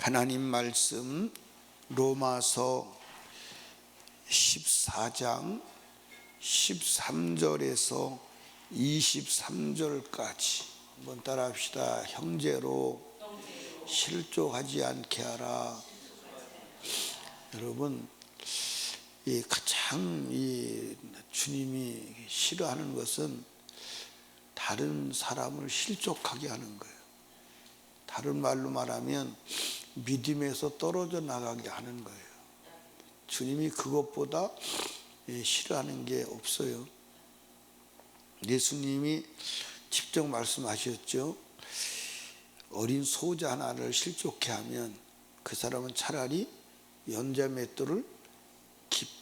하나님 말씀 로마서 14장 13절에서 23절까지 한번 따라합시다. 형제로 실족하지 않게 하라. 여러분, 가장 주님이 싫어하는 것은 다른 사람을 실족하게 하는 거예요. 다른 말로 말하면 믿음에서 떨어져 나가게 하는 거예요. 주님이 그것보다 싫어하는 게 없어요. 예수님이 직접 말씀하셨죠. 어린 소자 하나를 실족해 하면 그 사람은 차라리 연자 맷돌을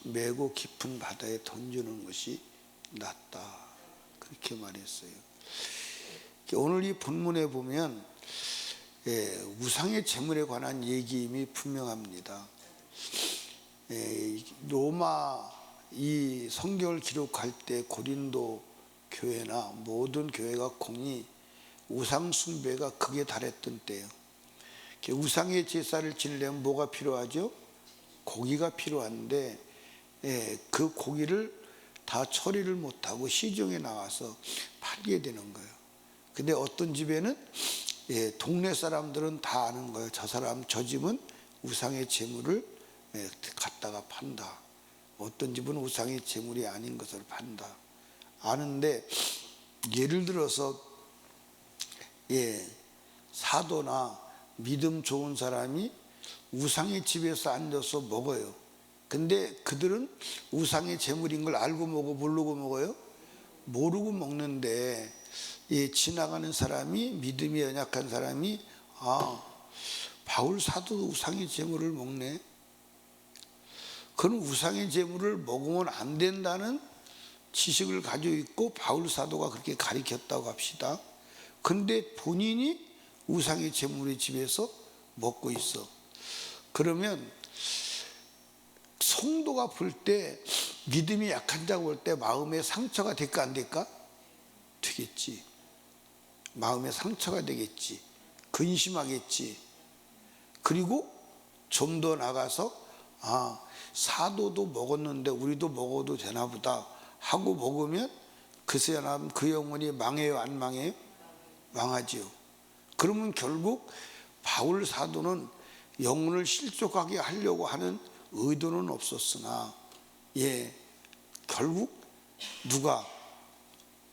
메고 깊은 바다에 던지는 것이 낫다. 그렇게 말했어요. 오늘 이 본문에 보면 우상의 제물에 관한 얘기임이 분명합니다. 로마 이 성경을 기록할 때 고린도 교회나 모든 교회가 공이 우상 숭배가 극에 달했던 때예요. 우상의 제사를 지내려면 뭐가 필요하죠? 고기가 필요한데 그 고기를 다 처리를 못하고 시중에 나와서 팔게 되는 거예요. 근데 어떤 집에는 동네 사람들은 다 아는 거예요. 저 사람, 저 집은 우상의 제물을 갖다가 판다. 어떤 집은 우상의 제물이 아닌 것을 판다. 아는데 예를 들어서 사도나 믿음 좋은 사람이 우상의 집에서 앉아서 먹어요. 근데 그들은 우상의 제물인 걸 알고 먹어, 모르고 먹어요? 모르고 먹는데 지나가는 사람이, 믿음이 연약한 사람이 바울 사도도 우상의 제물을 먹네. 그는 우상의 제물을 먹으면 안 된다는 지식을 가지고 있고 바울 사도가 그렇게 가르쳤다고 합시다. 근데 본인이 우상의 제물의 집에서 먹고 있어. 그러면 성도가 볼 때, 믿음이 약한 자가 볼 때 마음에 상처가 될까 안 될까? 되겠지. 마음에 상처가 되겠지. 근심하겠지. 그리고 좀 더 나가서 사도도 먹었는데 우리도 먹어도 되나 보다 하고 먹으면 그 사람, 그 영혼이 망해요, 안 망해요? 망하지요. 그러면 결국 바울 사도는 영혼을 실족하게 하려고 하는 의도는 없었으나 결국 누가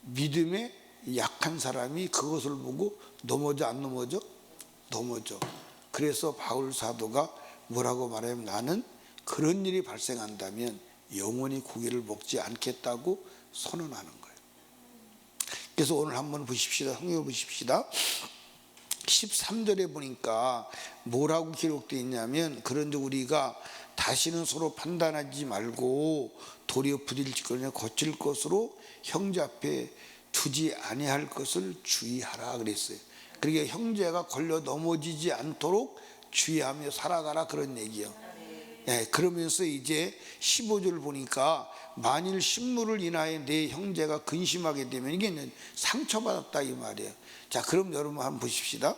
믿음에 약한 사람이 그것을 보고 넘어져 안 넘어져? 넘어져. 그래서 바울 사도가 뭐라고 말하면 나는 그런 일이 발생한다면 영원히 고기를 먹지 않겠다고 선언하는 거예요. 그래서 오늘 한번 보십시다. 성경 보십시다. 13절에 보니까 뭐라고 기록되어 있냐면 그런즉 우리가 다시는 서로 판단하지 말고 도리어 부딪힐 거칠 것으로 형제 앞에 두지 아니할 것을 주의하라 그랬어요. 그러니까 형제가 걸려 넘어지지 않도록 주의하며 살아가라 그런 얘기예요. 그러면서 이제 15절 보니까 만일 식물을 인하여 내 형제가 근심하게 되면 이게 상처받았다 이 말이에요. 자, 그럼 여러분 한번 보십시다.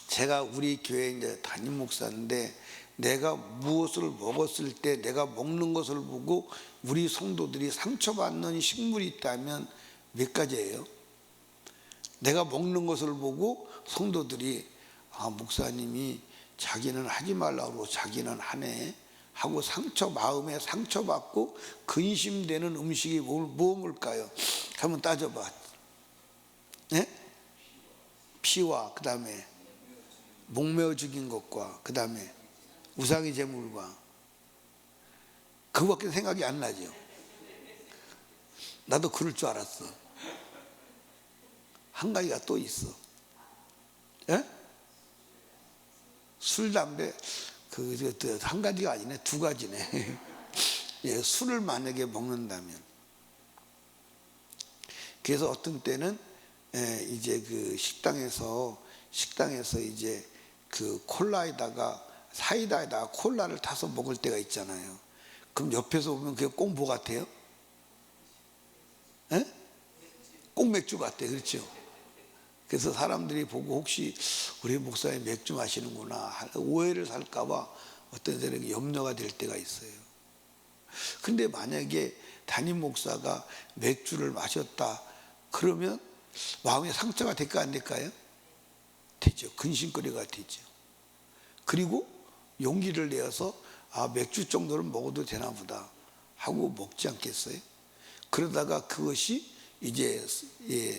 제가 우리 교회 이제 담임 목사인데 내가 무엇을 먹었을 때 내가 먹는 것을 보고 우리 성도들이 상처받는 식물이 있다면 몇 가지예요? 내가 먹는 것을 보고 성도들이 목사님이 자기는 하지 말라고 자기는 하네 하고 마음에 상처받고 근심되는 음식이 무엇일까요? 한번 따져봐. 피와 그 다음에 목매어 죽인 것과 그 다음에 우상의 제물과 그거밖에 생각이 안 나죠. 나도 그럴 줄 알았어. 한 가지가 또 있어. 술, 담배, 한 가지가 아니네, 두 가지네. 술을 만약에 먹는다면. 그래서 어떤 때는 이제 그 식당에서 이제 그 콜라에다가 사이다에다가 콜라를 타서 먹을 때가 있잖아요. 그럼 옆에서 보면 그게 꼭 뭐 같아요? 꼭 맥주 같아, 그렇죠? 그래서 사람들이 보고 혹시 우리 목사님 맥주 마시는구나 오해를 살까 봐 어떤 사람이 염려가 될 때가 있어요. 근데 만약에 담임 목사가 맥주를 마셨다 그러면 마음에 상처가 될까 안 될까요? 되죠. 근심거리가 되죠. 그리고 용기를 내어서 아 맥주 정도는 먹어도 되나 보다 하고 먹지 않겠어요? 그러다가 그것이 이제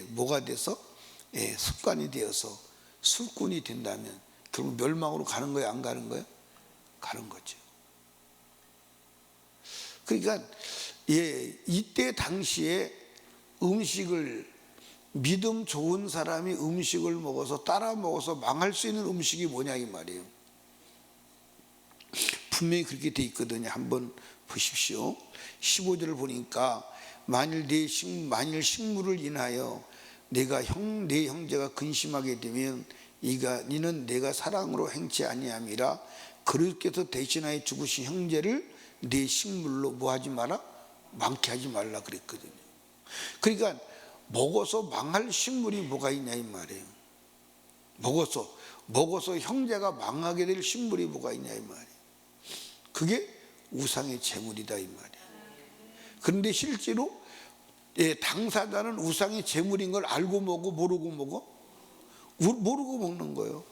뭐가 돼서 습관이 되어서 술꾼이 된다면 결국 멸망으로 가는 거예요? 안 가는 거예요? 가는 거죠. 그러니까 이때 당시에 음식을 믿음 좋은 사람이 음식을 먹어서 따라 먹어서 망할 수 있는 음식이 뭐냐 이 말이에요. 분명히 그렇게 돼 있거든요. 한번 보십시오. 15절을 보니까 만일 식물을 인하여 내가 내 형제가 근심하게 되면 이는 내가 사랑으로 행치 아니함이라 그리스도께서 대신하여 죽으신 형제를 내 식물로 뭐하지 마라? 많게 하지 말라 그랬거든요. 그러니까 먹어서 망할 식물이 뭐가 있냐 이 말이에요. 먹어서 형제가 망하게 될 식물이 뭐가 있냐 이 말이에요. 그게 우상의 제물이다 이 말이에요. 그런데 실제로 당사자는 우상의 제물인 걸 알고 먹고 모르고 먹어? 모르고 먹는 거예요.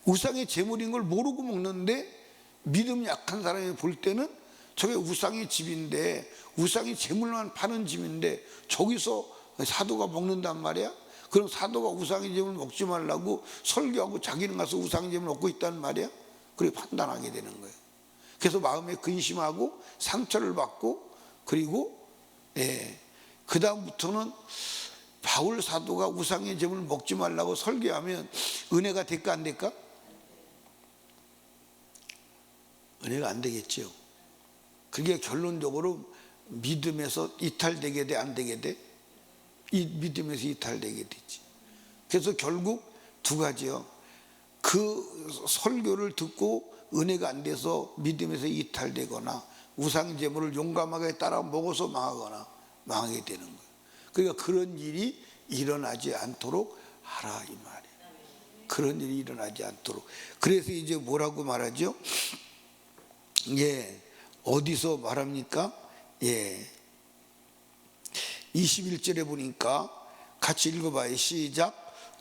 우상의 제물인 걸 모르고 먹는데 믿음 약한 사람이 볼 때는 저게 우상의 집인데 우상의 제물만 파는 집인데 저기서 사도가 먹는단 말이야. 그럼 사도가 우상의 제물 먹지 말라고 설교하고 자기는 가서 우상의 제물 먹고 있단 말이야. 그래 판단하게 되는 거예요. 그래서 마음에 근심하고 상처를 받고 그리고 그 다음부터는 바울 사도가 우상의 제물 먹지 말라고 설교하면 은혜가 될까 안 될까? 은혜가 안 되겠죠. 그게 결론적으로 믿음에서 이탈되게 돼 안 되게 돼? 이 믿음에서 이탈되게 되지. 그래서 결국 두 가지요. 그 설교를 듣고 은혜가 안 돼서 믿음에서 이탈되거나 우상 제물을 용감하게 따라 먹어서 망하거나 망하게 되는 거예요. 그러니까 그런 일이 일어나지 않도록 하라 이 말이에요. 그런 일이 일어나지 않도록. 그래서 이제 뭐라고 말하죠? 어디서 말합니까? 21절에 보니까 같이 읽어봐요. 시작.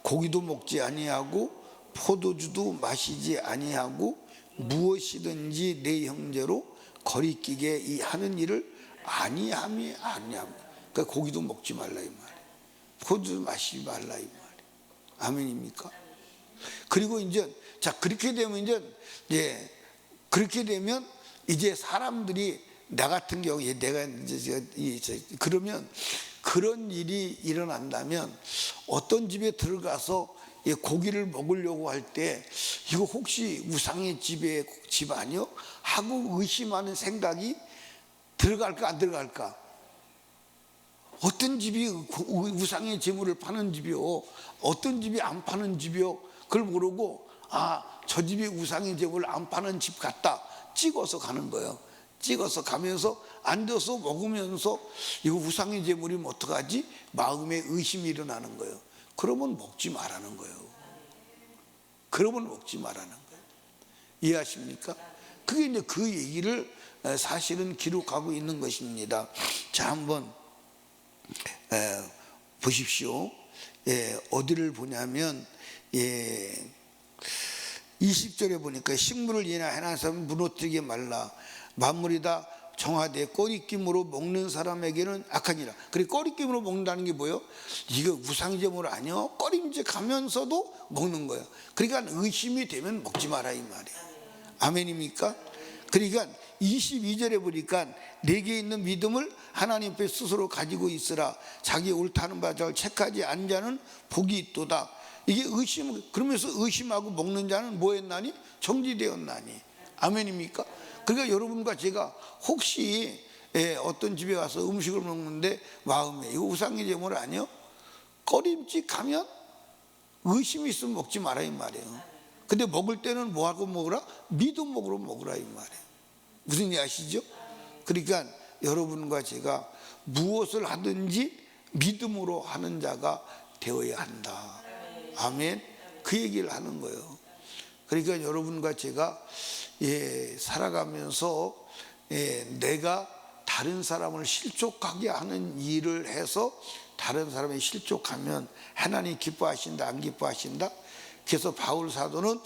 고기도 먹지 아니하고 포도주도 마시지 아니하고 무엇이든지 내 형제로 거리끼게 하는 일을 아니함이 아니함. 그러니까 고기도 먹지 말라 이 말이에요. 포도주 마시지 말라 이 말이에요. 아멘입니까? 그리고 이제 자 그렇게 되면 그렇게 되면 이제 사람들이 나 같은 경우에 내가 이제 그러면 그런 일이 일어난다면 어떤 집에 들어가서 고기를 먹으려고 할 때 이거 혹시 우상의 집 아니요? 하고 의심하는 생각이 들어갈까 안 들어갈까? 어떤 집이 우상의 제물을 파는 집이요? 어떤 집이 안 파는 집이요? 그걸 모르고 저 집이 우상의 제물을 안 파는 집 같다 찍어서 가는 거예요. 찍어서 가면서 앉아서 먹으면서 이거 우상의 제물이면 어떡하지? 마음에 의심이 일어나는 거예요. 그러면 먹지 말라는 거예요. 그러면 먹지 말라는 거예요. 이해하십니까? 그게 이제 그 얘기를 사실은 기록하고 있는 것입니다. 자, 한번 보십시오. 어디를 보냐면 20절에 보니까 식물을 인하여 하나님 사람을 무너뜨리게 말라. 만물이 다 정하되 꺼리낌으로 먹는 사람에게는 악하니라. 그래 꺼리낌으로 먹는다는 게 뭐예요? 이거 우상제물 아니요? 꺼림직하면서도 먹는 거예요. 그러니까 의심이 되면 먹지 마라 이 말이에요. 아멘입니까? 그러니까 22절에 보니까 내게 있는 믿음을 하나님 앞에 스스로 가지고 있으라. 자기 옳다는 바를 책하지 않은 자는 복이 있도다. 이게 그러면서 의심하고 먹는 자는 뭐 했나니? 정지되었나니. 아멘입니까? 그러니까 여러분과 제가 혹시 어떤 집에 가서 음식을 먹는데 마음에 이거 우상의 제물 아니요? 꺼림칙하면 의심이 있으면 먹지 마라 이 말이에요. 근데 먹을 때는 뭐하고 먹으라? 믿음으로 먹으라 이 말이에요. 무슨 일 아시죠? 그러니까 여러분과 제가 무엇을 하든지 믿음으로 하는 자가 되어야 한다. 아멘. 그 얘기를 하는 거예요. 그러니까 여러분과 제가 살아가면서 내가 다른 사람을 실족하게 하는 일을 해서 다른 사람이 실족하면 하나님 기뻐하신다 안 기뻐하신다? 그래서 바울 사도는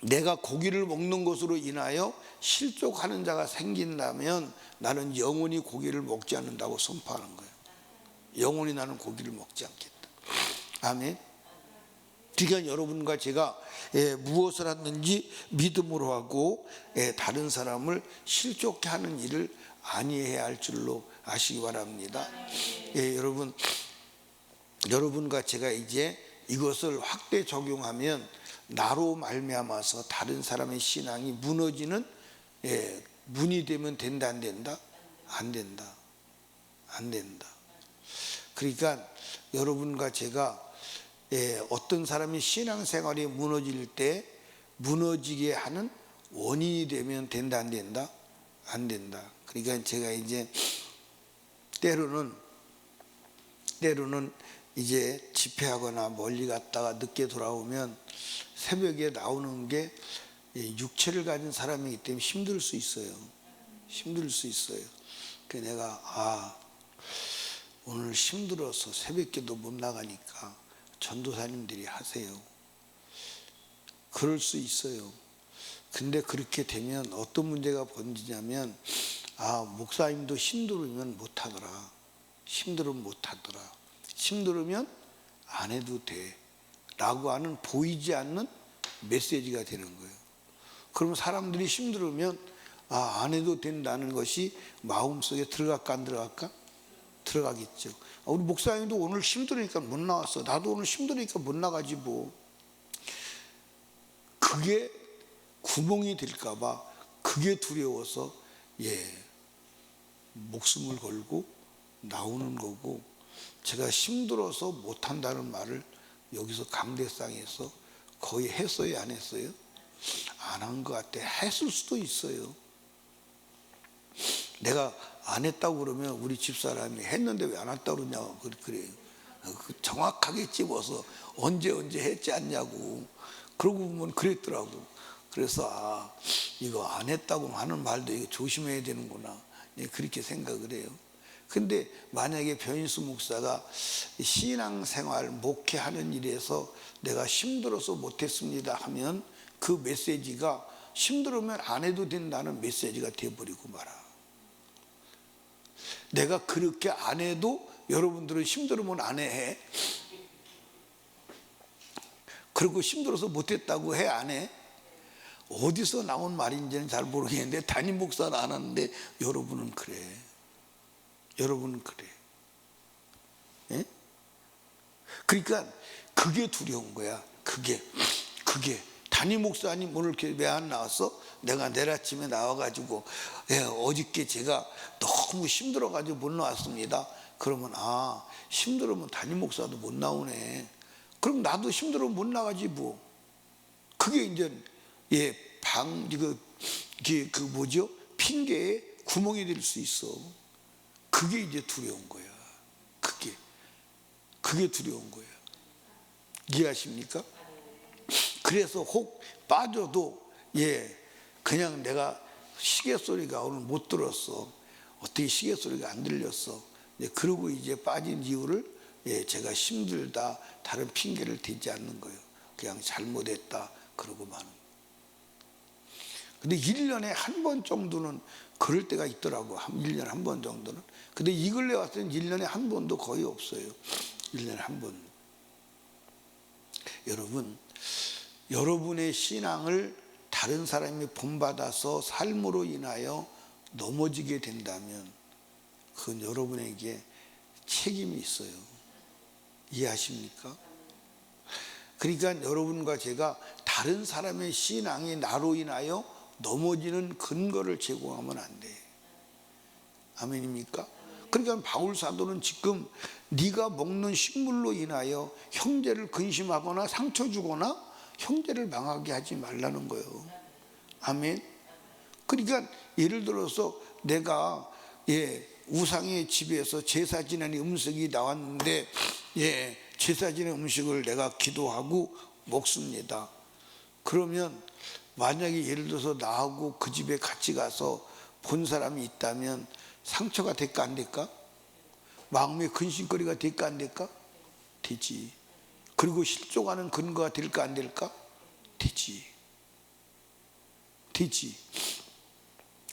내가 고기를 먹는 것으로 인하여 실족하는 자가 생긴다면 나는 영원히 고기를 먹지 않는다고 선포하는 거예요. 영원히 나는 고기를 먹지 않겠다. 아멘. 그러니까 여러분과 제가 무엇을 하든지 믿음으로 하고 다른 사람을 실족해 하는 일을 아니해야 할 줄로 아시기 바랍니다. 여러분과 제가 이제 이것을 확대 적용하면 나로 말미암아서 다른 사람의 신앙이 무너지는 문이 되면 된다 안 된다? 안 된다. 안 된다. 그러니까 여러분과 제가 어떤 사람이 신앙생활이 무너질 때 무너지게 하는 원인이 되면 된다 안 된다? 안 된다. 그러니까 제가 이제 때로는 이제 집회하거나 멀리 갔다가 늦게 돌아오면 새벽에 나오는 게 육체를 가진 사람이기 때문에 힘들 수 있어요. 힘들 수 있어요. 그래서 내가 오늘 힘들어서 새벽기도 못 나가니까 전도사님들이 하세요. 그럴 수 있어요. 근데 그렇게 되면 어떤 문제가 번지냐면 목사님도 힘들으면 못하더라. 힘들으면 못하더라. 힘들으면 안 해도 돼 라고 하는 보이지 않는 메시지가 되는 거예요. 그러면 사람들이 힘들으면 안 해도 된다는 것이 마음속에 들어갈까 안 들어갈까? 들어가겠죠. 우리 목사님도 오늘 힘드니까 못 나왔어. 나도 오늘 힘드니까 못 나가지 뭐. 그게 구멍이 될까 봐 그게 두려워서 목숨을 걸고 나오는 거고, 제가 힘들어서 못한다는 말을 여기서 강대상에서 거의 했어요 안 했어요? 안 한 것 같아. 했을 수도 있어요. 내가 안 했다고 그러면 우리 집사람이 했는데 왜 안 했다고 그러냐고 그래요. 정확하게 집어서 언제 했지 않냐고. 그러고 보면 그랬더라고. 그래서 이거 안 했다고 하는 말도 이거 조심해야 되는구나 그렇게 생각을 해요. 근데 만약에 변인수 목사가 신앙생활 목회하는 일에서 내가 힘들어서 못했습니다 하면 그 메시지가 힘들으면 안 해도 된다는 메시지가 되어버리고 말아. 내가 그렇게 안 해도 여러분들은 힘들으면 안 해? 그리고 힘들어서 못했다고 해 안 해? 어디서 나온 말인지는 잘 모르겠는데 담임 목사는 안 하는데 여러분은 그래. 여러분은 그래. 예? 그러니까 그게 두려운 거야. 그게 담임 목사님 오늘 왜 안 나왔어? 내가 내일 아침에 나와가지고 어저께 제가 너무 힘들어가지고 못 나왔습니다. 그러면 힘들으면 담임 목사도 못 나오네. 그럼 나도 힘들으면 못 나가지 뭐. 그게 이제 핑계에 구멍이 될 수 있어. 그게 이제 두려운 거야. 그게 두려운 거야. 이해하십니까? 그래서 혹 빠져도 그냥 내가 시계 소리가 오늘 못 들었어. 어떻게 시계 소리가 안 들렸어. 그러고 이제 빠진 이유를 제가 힘들다 다른 핑계를 대지 않는 거예요. 그냥 잘못했다 그러고 마는. 근데 1년에 한 번 정도는 그럴 때가 있더라고. 1년에 한 번 정도는. 근데 이 근래 와서는 1년에 한 번도 거의 없어요. 1년에 한 번. 여러분의 신앙을 다른 사람이 본받아서 삶으로 인하여 넘어지게 된다면 그건 여러분에게 책임이 있어요. 이해하십니까? 그러니까 여러분과 제가 다른 사람의 신앙이 나로 인하여 넘어지는 근거를 제공하면 안 돼. 아멘입니까? 그러니까 바울 사도는 지금 네가 먹는 식물로 인하여 형제를 근심하거나 상처 주거나 형제를 망하게 하지 말라는 거예요. 아멘. 그러니까 예를 들어서 내가 우상의 집에서 제사 지내는 음식이 나왔는데 제사지는 음식을 내가 기도하고 먹습니다. 그러면 만약에 예를 들어서 나하고 그 집에 같이 가서 본 사람이 있다면 상처가 될까 안 될까? 마음의 근심거리가 될까 안 될까? 되지. 그리고 실족하는 근거가 될까 안 될까? 되지.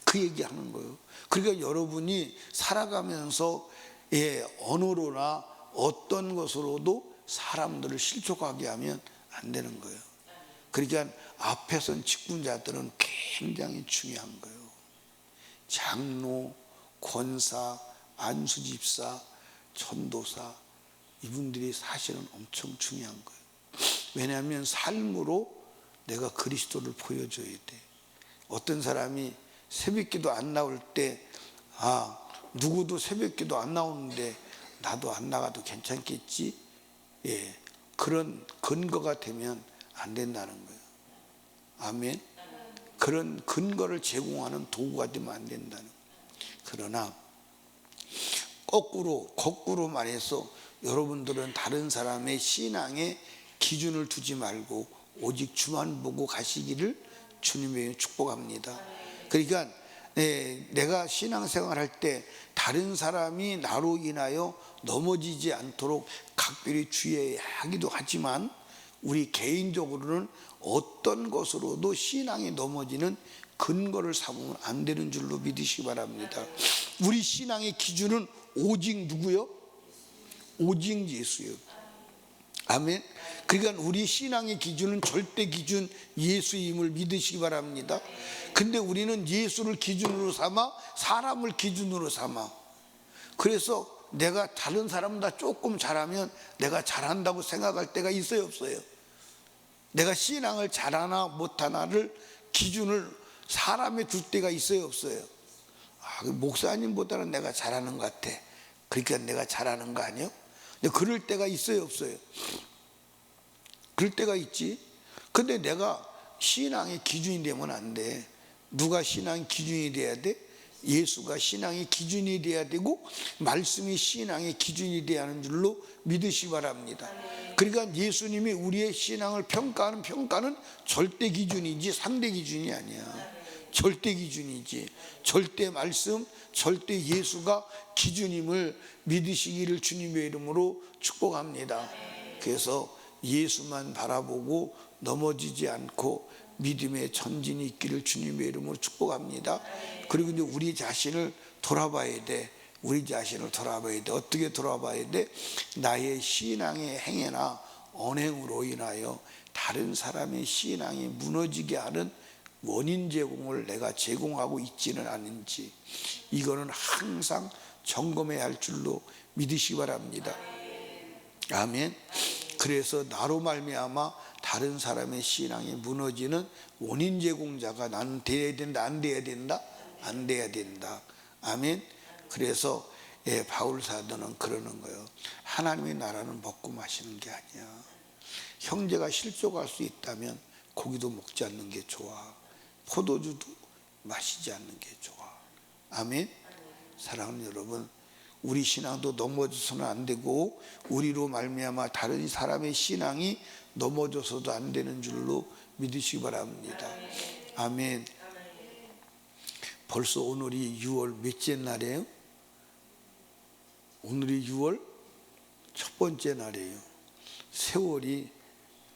그 얘기하는 거예요. 그러니까 여러분이 살아가면서 언어로나 어떤 것으로도 사람들을 실족하게 하면 안 되는 거예요. 그러니까 앞에 선 직분자들은 굉장히 중요한 거예요. 장로, 권사, 안수집사, 전도사, 이분들이 사실은 엄청 중요한 거예요. 왜냐하면 삶으로 내가 그리스도를 보여줘야 돼. 어떤 사람이 새벽기도 안 나올 때 누구도 새벽기도 안 나오는데 나도 안 나가도 괜찮겠지? 그런 근거가 되면 안 된다는 거예요. 아멘. 그런 근거를 제공하는 도구가 되면 안 된다는 거예요. 그러나 거꾸로 말해서 여러분들은 다른 사람의 신앙에 기준을 두지 말고 오직 주만 보고 가시기를 주님의 축복합니다. 그러니까 내가 신앙생활 할 때 다른 사람이 나로 인하여 넘어지지 않도록 각별히 주의해야 하기도 하지만 우리 개인적으로는 어떤 것으로도 신앙이 넘어지는 근거를 삼으면 안 되는 줄로 믿으시기 바랍니다. 우리 신앙의 기준은 오직 누구요? 오직 예수요. 아멘. 그러니까 우리 신앙의 기준은 절대 기준 예수임을 믿으시기 바랍니다. 근데 우리는 예수를 기준으로 삼아 사람을 기준으로 삼아. 그래서 내가 다른 사람보다 조금 잘하면 내가 잘한다고 생각할 때가 있어요, 없어요? 내가 신앙을 잘하나 못하나를 기준을 사람에 둘 때가 있어요, 없어요? 목사님보다는 내가 잘하는 것 같아. 그러니까 내가 잘하는 거 아니에요? 근데 그럴 때가 있어요, 없어요? 그럴 때가 있지. 근데 내가 신앙의 기준이 되면 안 돼. 누가 신앙의 기준이 돼야 돼? 예수가 신앙의 기준이 돼야 되고 말씀이 신앙의 기준이 돼야 하는 줄로 믿으시기 바랍니다. 그러니까 예수님이 우리의 신앙을 평가하는 평가는 절대 기준이지 상대 기준이 아니야. 절대 기준이지. 절대 말씀, 절대 예수가 기준임을 믿으시기를 주님의 이름으로 축복합니다. 그래서 예수만 바라보고 넘어지지 않고 믿음의 전진이 있기를 주님의 이름으로 축복합니다. 그리고 이제 우리 자신을 돌아봐야 돼. 우리 자신을 돌아봐야 돼. 어떻게 돌아봐야 돼? 나의 신앙의 행위나 언행으로 인하여 다른 사람의 신앙이 무너지게 하는 원인 제공을 내가 제공하고 있지는 않은지, 이거는 항상 점검해야 할 줄로 믿으시기 바랍니다. 아멘. 그래서 나로 말미암아 다른 사람의 신앙이 무너지는 원인 제공자가 나는 돼야 된다, 안 돼야 된다? 안 돼야 된다. 아멘. 그래서 바울 사도는 그러는 거예요. 하나님의 나라는 먹고 마시는 게 아니야. 형제가 실족할 수 있다면 고기도 먹지 않는 게 좋아. 포도주도 마시지 않는 게 좋아. 아멘. 사랑하는 여러분, 우리 신앙도 넘어져서는 안 되고 우리로 말미암아 다른 사람의 신앙이 넘어져서도 안 되는 줄로 믿으시기 바랍니다. 아멘. 벌써 오늘이 6월 몇째 날이에요? 오늘이 6월 첫 번째 날이에요. 세월이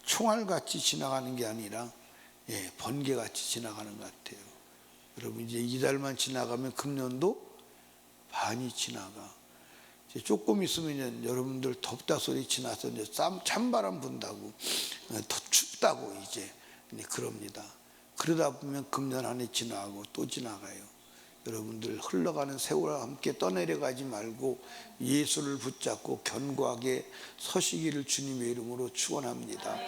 총알같이 지나가는 게 아니라 번개같이 지나가는 것 같아요. 여러분 이제 이달만 지나가면 금년도 반이 지나가. 이제 조금 있으면 여러분들 덥다 소리 지나서 이제 찬바람 분다고 더 춥다고 이제 그럽니다. 그러다 보면 금년 한 해 지나가고 또 지나가요. 여러분들 흘러가는 세월과 함께 떠내려가지 말고 예수를 붙잡고 견고하게 서시기를 주님의 이름으로 축원합니다.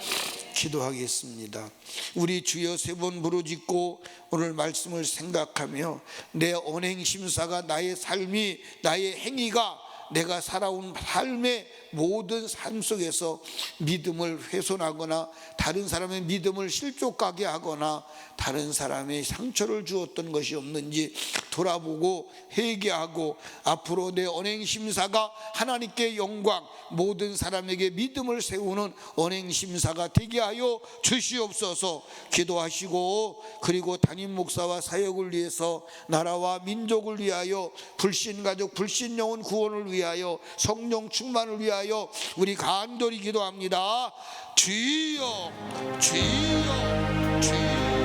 기도하겠습니다. 우리 주여 세 번 부르짖고 오늘 말씀을 생각하며 내 언행 심사가 나의 삶이 나의 행위가 내가 살아온 삶의 모든 삶 속에서 믿음을 훼손하거나 다른 사람의 믿음을 실족하게 하거나 다른 사람의 상처를 주었던 것이 없는지 돌아보고 회개하고 앞으로 내 언행심사가 하나님께 영광, 모든 사람에게 믿음을 세우는 언행심사가 되게 하여 주시옵소서. 기도하시고, 그리고 담임 목사와 사역을 위해서, 나라와 민족을 위하여, 불신가족 불신영혼 구원을 위하여, 성령 충만을 위하여 우리 간절히 기도합니다. 주여, 주여, 주여.